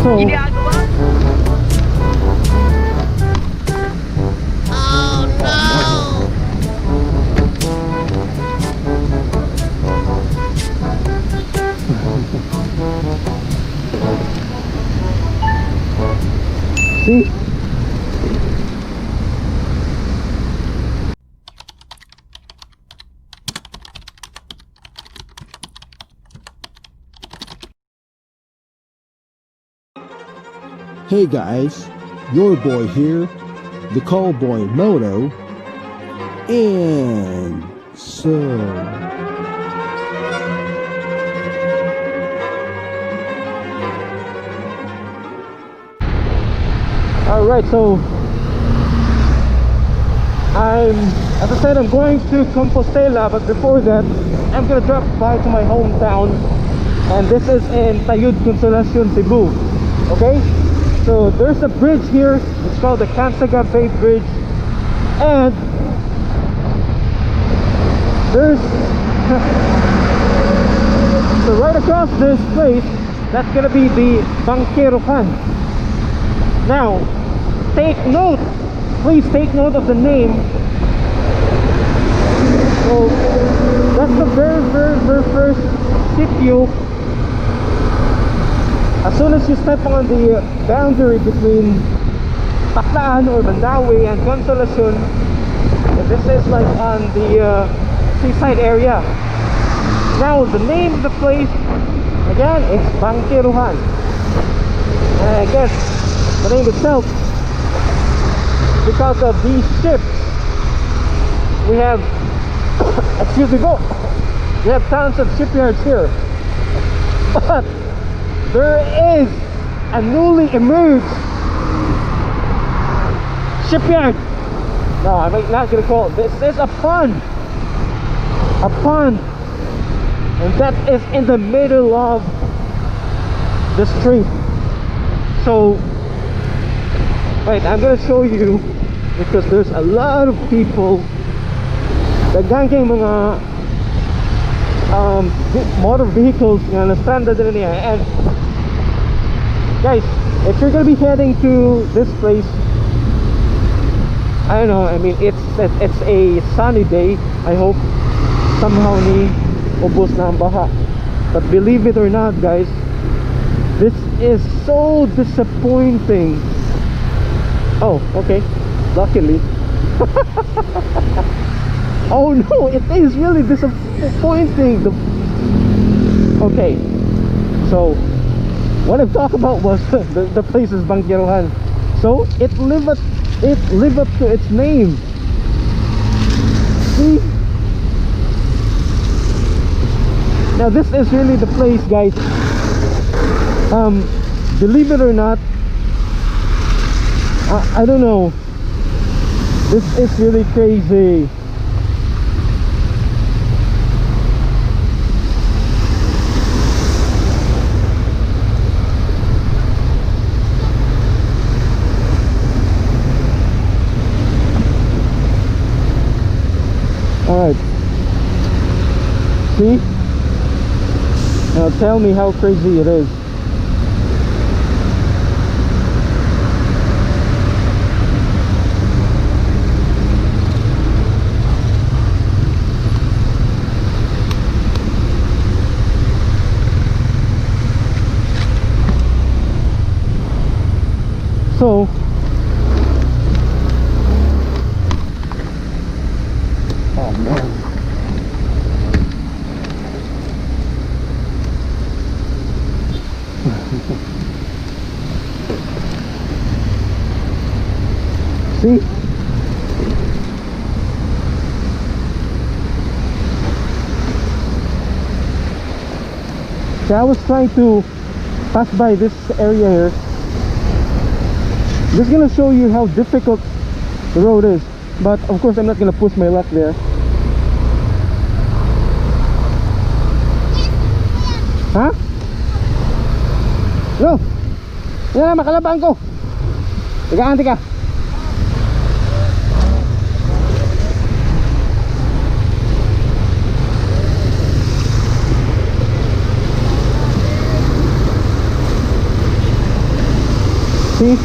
So, see? Hey guys, your boy here, the cowboy Moto, and so alright, so as I said, I'm going to Compostela, but before that, I'm gonna drop by to my hometown, and this is in Tayud, Consolacion, Cebu. Okay? So there's a bridge here, it's called the Cansaga Bay Bridge, and there's so right across this place, that's gonna be the Bangkerokan. Now, take note, please take note of the name. So that's the very first sitio. As soon as you step on the boundary between Paklaan or Mandawi and Consolacion, this is like on the seaside area. Now the name of the place again is Bangkerokan. I guess the name itself because of these ships. We have excuse me, we have tons of shipyards here, but there is a newly emerged shipyard. No, I'm not gonna call it. This is a pond, and that is in the middle of the street. So wait, I'm gonna show you, because there's a lot of people. Naganggang mga motor vehicles na stranded din niya. And guys, if you're gonna be heading to this place, I don't know, I mean it's a sunny day. I hope somehow ni ubos na ang baha. But believe it or not guys, this is so disappointing. Oh, okay, luckily. Oh no, it is really disappointing. Okay, so what I've talked about was the place is Bangkerokan. So it lived up to its name. See? Now this is really the place, guys. Believe it or not, I don't know. This is really crazy. Alright, see? Now tell me how crazy it is. So oh man. See? So I was trying to pass by this area here. Just gonna show you how difficult the road is, but of course I'm not gonna push my luck there. Ha? No. Yan na, makalabang ko. Tigaan, tika. See?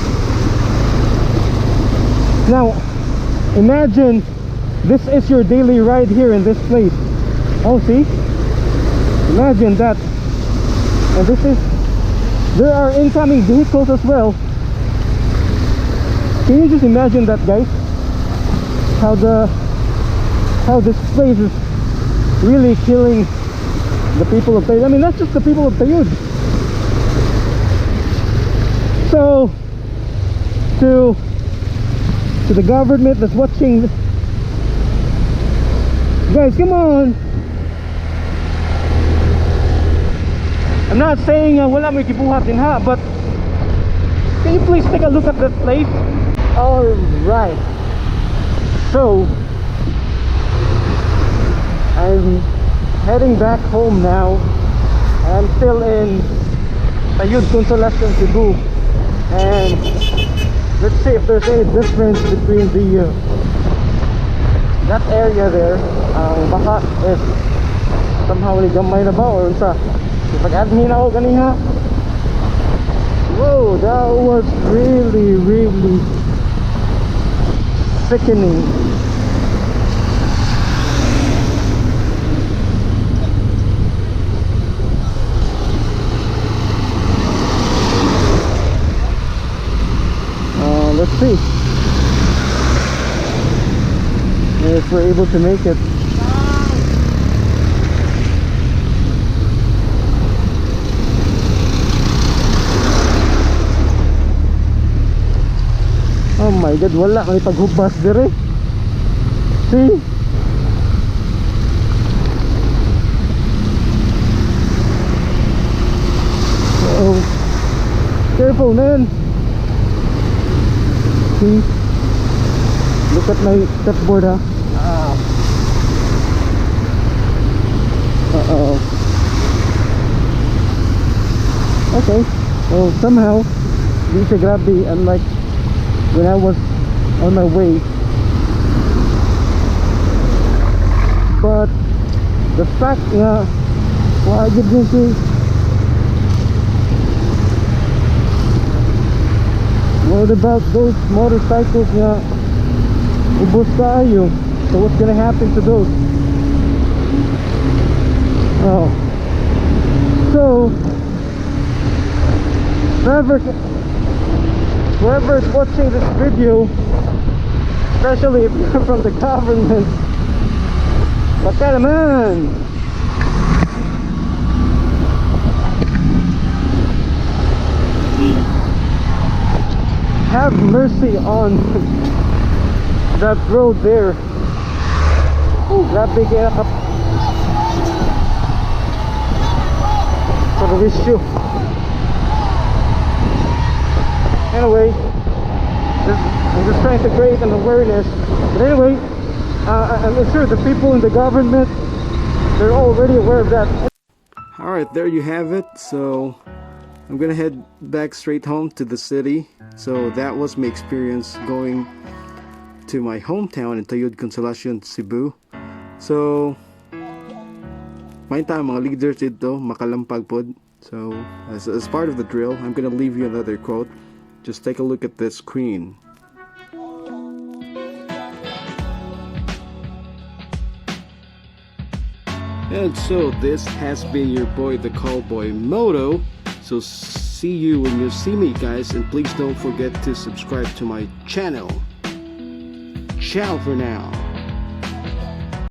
Now, imagine this is your daily ride here in this place. Oh, see? Imagine that. And this is, there are incoming vehicles as well. Can you just imagine that, guys? How this place is really killing the people of Tayud. I mean, not just the people of Tayud. So to the government that's watching, guys, come on. I'm not saying wala may kibuhat din ha, but can you please take a look at that place? Alright, so I'm heading back home now. I'm still in Tayud, Consolacion, Cebu, and let's see if there's any difference between the that area there. Baka if somehow gamay na ba or sa pag-admin ako ganiha. Whoa, that was really sickening. Let's see if we're able to make it. Oh my god, wala may paghubas dire. See? Oh, careful, man. See? Look at my stepboard, ha? Uh-oh. Okay, well, somehow di siya grabe, unlike when I was on my way. But the fact nga why did you say what about those motorcycles nga ubos tayo? So what's gonna happen to those? Oh, so whoever is watching this video, especially if you're from the government, baka naman, have mercy on that road there. Oh, grabe kaya for the issue. Anyway, I'm just trying to create an awareness. But anyway, I'm sure the people in the government, they're already aware of that. Alright, there you have it. So I'm gonna head back straight home to the city. So that was my experience going to my hometown in Tayud, Consolacion, Cebu. So may time mga leaders dito makalampag pod. So as part of the drill, I'm gonna leave you another quote. Just take a look at this screen. And so this has been your boy the cowboy Moto. So see you when you see me, guys, and please don't forget to subscribe to my channel. Ciao for now.